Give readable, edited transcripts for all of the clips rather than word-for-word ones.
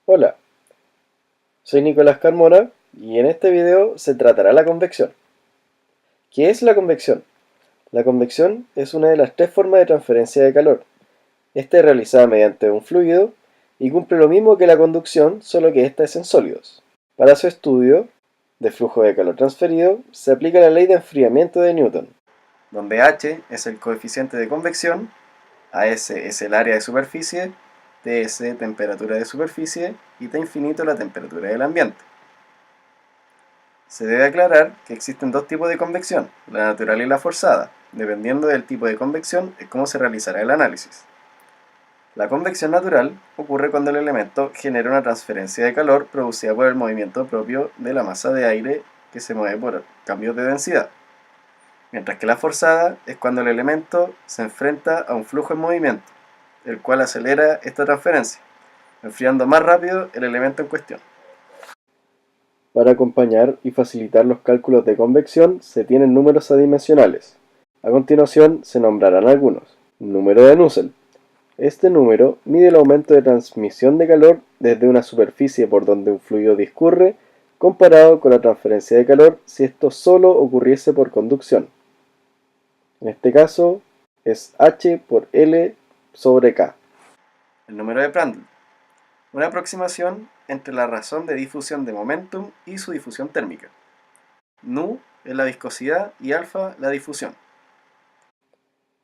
Hola, soy Nicolás Carmona y en este video se tratará la convección. ¿Qué es la convección? La convección es una de las tres formas de transferencia de calor. Esta es realizada mediante un fluido y cumple lo mismo que la conducción, solo que esta es en sólidos. Para su estudio de flujo de calor transferido se aplica la ley de enfriamiento de Newton, donde H es el coeficiente de convección, AS es el área de superficie, Ts temperatura de superficie y T infinito la temperatura del ambiente. Se debe aclarar que existen dos tipos de convección, la natural y la forzada. Dependiendo del tipo de convección es cómo se realizará el análisis. La convección natural ocurre cuando el elemento genera una transferencia de calor producida por el movimiento propio de la masa de aire que se mueve por cambios de densidad. Mientras que la forzada es cuando el elemento se enfrenta a un flujo en movimiento, el cual acelera esta transferencia, enfriando más rápido el elemento en cuestión. Para acompañar y facilitar los cálculos de convección se tienen números adimensionales. A continuación se nombrarán algunos. Número de Nusselt. Este número mide el aumento de transmisión de calor desde una superficie por donde un fluido discurre comparado con la transferencia de calor si esto solo ocurriese por conducción. En este caso es H por L sobre K. El número de Prandtl. Una aproximación entre la razón de difusión de momentum y su difusión térmica. Nu es la viscosidad y alfa la difusión.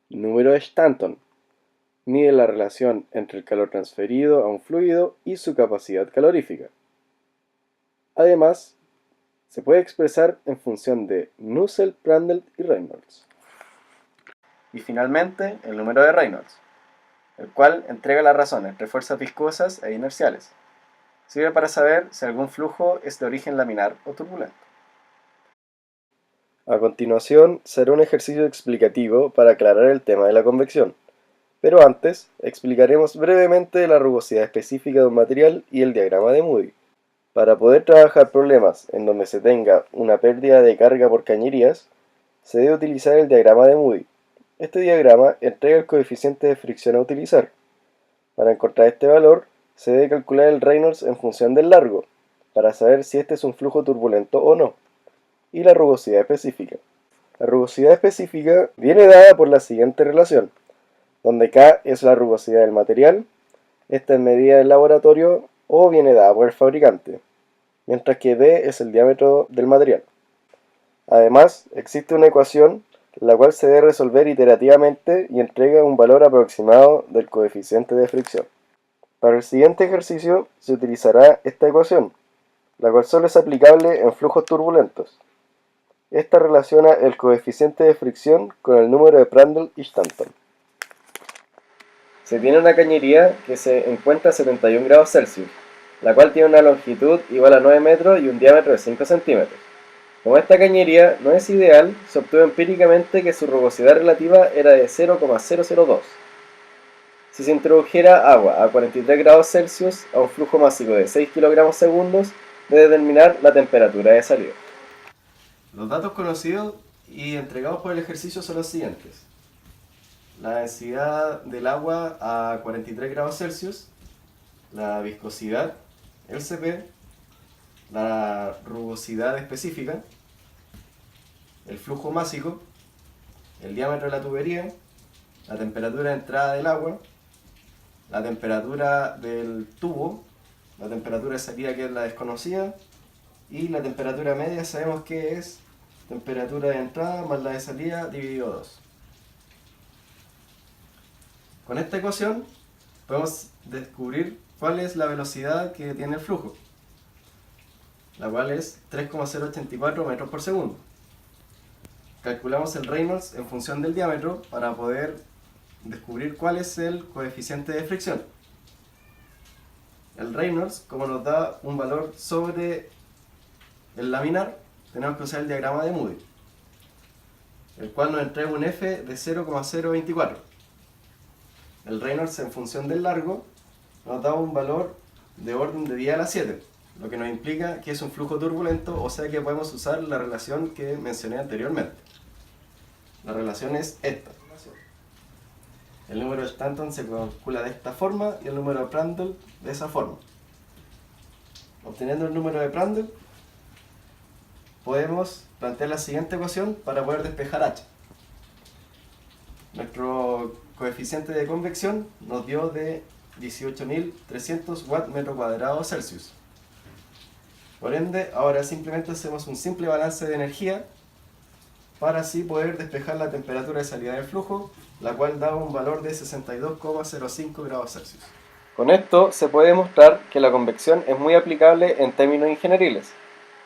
Número de Stanton. Mide la relación entre el calor transferido a un fluido y su capacidad calorífica. Además, se puede expresar en función de Nusselt, Prandtl y Reynolds. Y finalmente, el número de Reynolds, el cual entrega la razón entre fuerzas viscosas e inerciales. Sirve para saber si algún flujo es de origen laminar o turbulento. A continuación, será un ejercicio explicativo para aclarar el tema de la convección. Pero antes, explicaremos brevemente la rugosidad específica de un material y el diagrama de Moody. Para poder trabajar problemas en donde se tenga una pérdida de carga por cañerías, se debe utilizar el diagrama de Moody. Este diagrama entrega el coeficiente de fricción a utilizar. Para encontrar este valor, se debe calcular el Reynolds en función del largo, para saber si este es un flujo turbulento o no, y la rugosidad específica. La rugosidad específica viene dada por la siguiente relación, donde K es la rugosidad del material, esta es medida del laboratorio o viene dada por el fabricante, mientras que D es el diámetro del material. Además, existe una ecuación la cual se debe resolver iterativamente y entrega un valor aproximado del coeficiente de fricción. Para el siguiente ejercicio se utilizará esta ecuación, la cual solo es aplicable en flujos turbulentos. Esta relaciona el coeficiente de fricción con el número de Prandtl y Stanton. Se tiene una cañería que se encuentra a 71 grados Celsius, la cual tiene una longitud igual a 9 metros y un diámetro de 5 centímetros. Como esta cañería no es ideal, se obtuvo empíricamente que su rugosidad relativa era de 0,002. Si se introdujera agua a 43 grados Celsius a un flujo másico de 6 kilogramos segundos, debe determinar la temperatura de salida. Los datos conocidos y entregados por el ejercicio son los siguientes. La densidad del agua a 43 grados Celsius, la viscosidad, el Cp, la rugosidad específica, el flujo másico, el diámetro de la tubería, la temperatura de entrada del agua, la temperatura del tubo, la temperatura de salida que es la desconocida y la temperatura media sabemos que es temperatura de entrada más la de salida dividido 2. Con esta ecuación podemos descubrir cuál es la velocidad que tiene el flujo, la cual es 3,084 metros por segundo. Calculamos el Reynolds en función del diámetro para poder descubrir cuál es el coeficiente de fricción. El Reynolds, como nos da un valor sobre el laminar, tenemos que usar el diagrama de Moody, el cual nos entrega un F de 0,024. El Reynolds en función del largo nos da un valor de orden de 10 a la 7, lo que nos implica que es un flujo turbulento, o sea que podemos usar la relación que mencioné anteriormente. La relación es esta. El número de Stanton se calcula de esta forma y el número de Prandtl de esa forma. Obteniendo el número de Prandtl, podemos plantear la siguiente ecuación para poder despejar H. Nuestro coeficiente de convección nos dio de 18.300 watts metro cuadrado Celsius. Por ende, ahora simplemente hacemos un simple balance de energía para así poder despejar la temperatura de salida del flujo, la cual da un valor de 62,05 grados Celsius. Con esto se puede demostrar que la convección es muy aplicable en términos ingenieriles,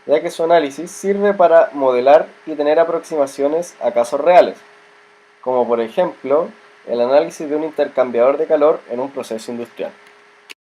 ya que su análisis sirve para modelar y tener aproximaciones a casos reales, como por ejemplo el análisis de un intercambiador de calor en un proceso industrial.